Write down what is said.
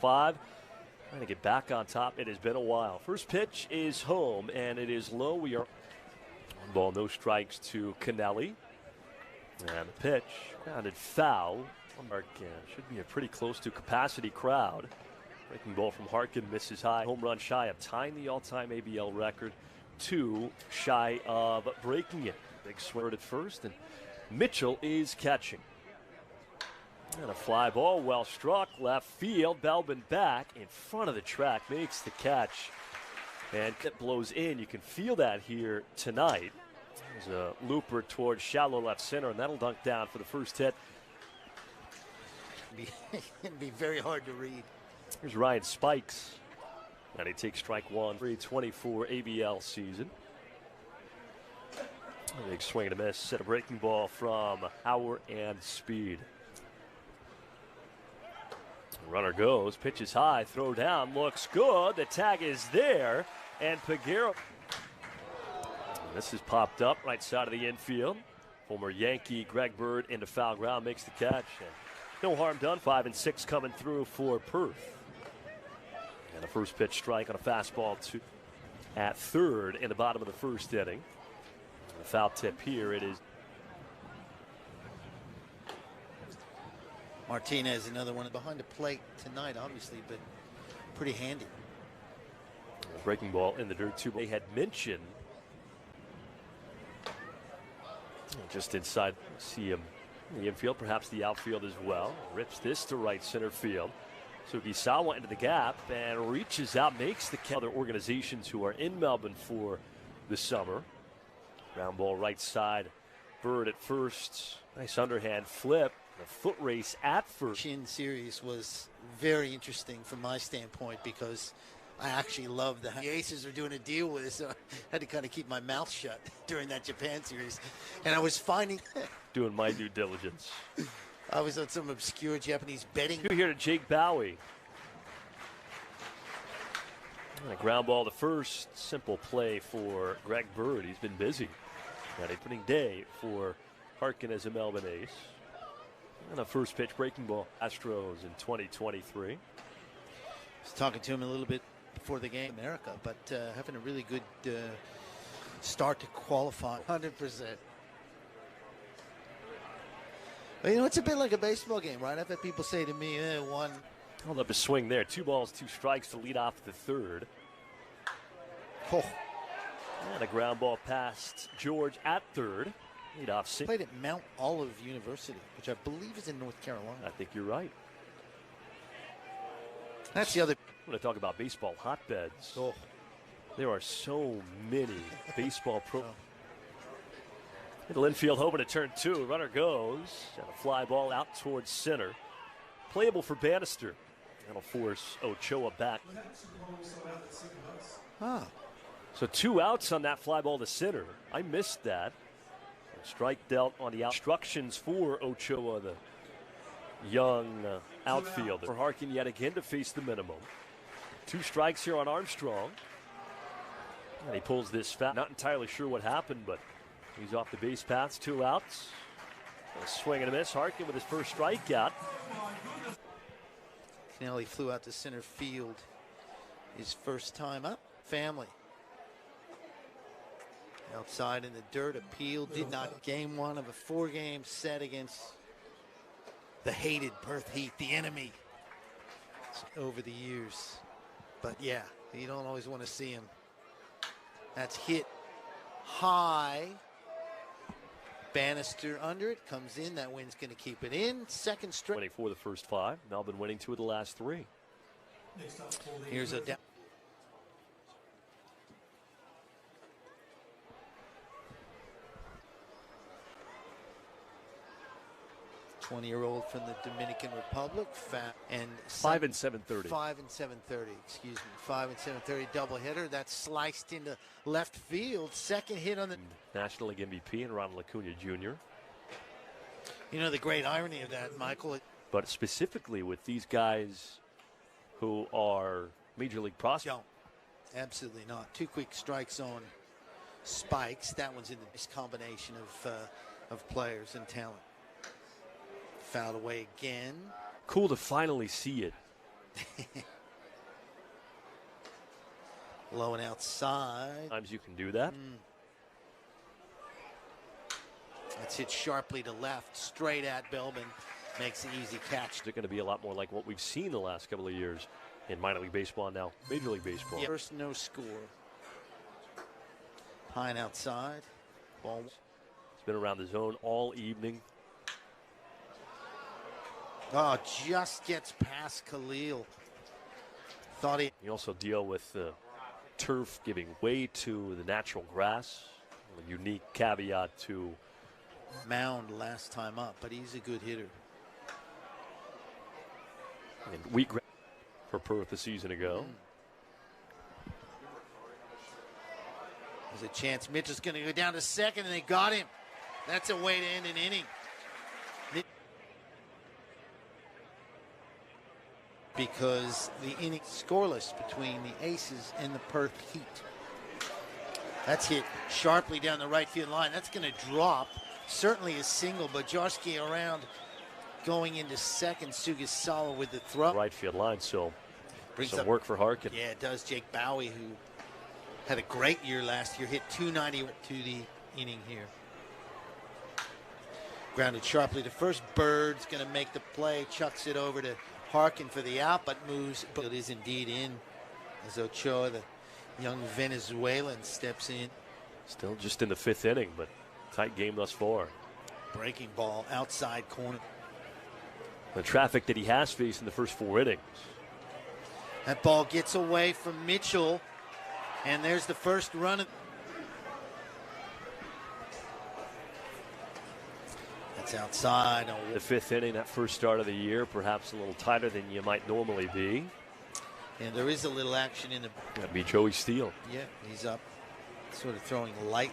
5. Trying to get back on top. It has been a while. First pitch is home, and it is low. We are on ball, no strikes to Kennelly. And the pitch, grounded foul. Should be a pretty close to capacity crowd. Breaking ball from Harkin, misses high. Home run shy of tying the all-time ABL record. 2 shy of breaking it. Big swing at first, and Mitchell is catching. And a fly ball, well struck, left field. Melbourne back in front of the track, makes the catch. And it blows in. You can feel that here tonight. There's a looper towards shallow left center, and that'll dunk down for the first hit. It'd be very hard to read. Here's Ryan Spikes. And he takes strike 1. 324 ABL season. A big swing and a miss. Set a breaking ball from Howard and Speed. Runner goes, pitches high, throw down, looks good. The tag is there, and Peguero. This is popped up right side of the infield. Former Yankee Greg Bird into foul ground, makes the catch. And no harm done. 5 and 6 coming through for Perth. And a first pitch strike on a fastball at third in the bottom of the first inning. The foul tip here, it is. Martinez, another one behind the plate tonight, obviously, but pretty handy. Breaking ball in the dirt, too. They had mentioned just inside, see him in the infield, perhaps the outfield as well. Rips this to right center field. Sugisawa into the gap and reaches out, makes the catch. Other organizations who are in Melbourne for the summer. Ground ball right side. Bird at first. Nice underhand flip. The foot race at first. Chin series was very interesting from my standpoint because I actually loved the Aces are doing a deal with it, so I had to kind of keep my mouth shut during that Japan series. And I was finding doing my due diligence. I was on some obscure Japanese betting. Here to Jake Bowie. And a ground ball to first. Simple play for Greg Bird. He's been busy. An opening day for Harkin as a Melbourne ace. And a first pitch breaking ball. Astros in 2023. I was talking to him a little bit before the game, America, but having a really good start to qualify. 100%. But, you know, it's a bit like a baseball game, right? I've had people say to me, one. Hold up a swing there. 2 balls, 2 strikes to lead off the third. Oh. And a ground ball past George at third. Lead off. Played at Mount Olive University, which I believe is in North Carolina. I think you're right. That's the other. I'm going to talk about baseball hotbeds. Oh. There are so many baseball pro. Middle infield hoping to turn 2. Runner goes. And a fly ball out towards center. Playable for Bannister. That'll force Ochoa back. Ah. So 2 outs on that fly ball to center. I missed that. A strike dealt on the instructions for Ochoa, the young outfielder. For Harkin yet again to face the minimum. 2 strikes here on Armstrong. And he pulls this foul. Not entirely sure what happened, but he's off the base paths. 2 outs. A swing and a miss. Harkin with his first strikeout. Kennelly flew out to center field his first time up. Family. Outside in the dirt, appeal. Did not. Game 1 of a 4-game set against the hated Perth Heat, the enemy, over the years. But yeah, you don't always want to see him. That's hit high. Bannister under it, comes in. That wind's going to keep it in. Second straight. Winning for the first 5. Melbourne winning 2 of the last 3. Here's a down. 20-year-old from the Dominican Republic, and 5 and 7/30. 5 and 7/30. Excuse me, 5 and 7/30 doubleheader. That's sliced into left field. Second hit on the National League MVP and Ronald Acuna Jr. You know the great irony of that, Michael. But specifically with these guys who are major league prospects. No, absolutely not. 2 quick strikes on Spikes. That one's in this combination of players and talent. Fouled away again. Cool to finally see it Low and outside. Sometimes you can do that. That's hit sharply to left, straight at Melbourne. Makes an easy catch. They're going to be a lot more like what we've seen the last couple of years in minor league baseball, now Major League Baseball. Yeah. First no score. High and outside. Ball. It's been around the zone all evening. Oh, just gets past Khalil. Thought he. You also deal with the turf giving way to the natural grass. A unique caveat to Mound last time up, but he's a good hitter. and wheat for Perth a season ago. There's a chance Mitchell's going to go down to second, and they got him. That's a way to end an inning. Because the inning scoreless between the Aces and the Perth Heat. That's hit sharply down the right field line. That's going to drop. Certainly a single, but Jarski around going into second. Sugasala with the throw. Right field line, so Brings some up, work for Harkin. Yeah, it does. Jake Bowie, who had a great year last year, hit 290 to the inning here. Grounded sharply to first. Bird's going to make the play. Chucks it over to Harkin for the out, but moves. But it is indeed in as Ochoa, the young Venezuelan, steps in. Still just in the fifth inning, but tight game thus far. Breaking ball outside corner. The traffic that he has faced in the first four innings. That ball gets away from Mitchell, and there's the first run. That's outside. The fifth inning, that first start of the year, perhaps a little tighter than you might normally be. And there is a little action in the. That'd be Joey Steele. Yeah, he's up, sort of throwing light.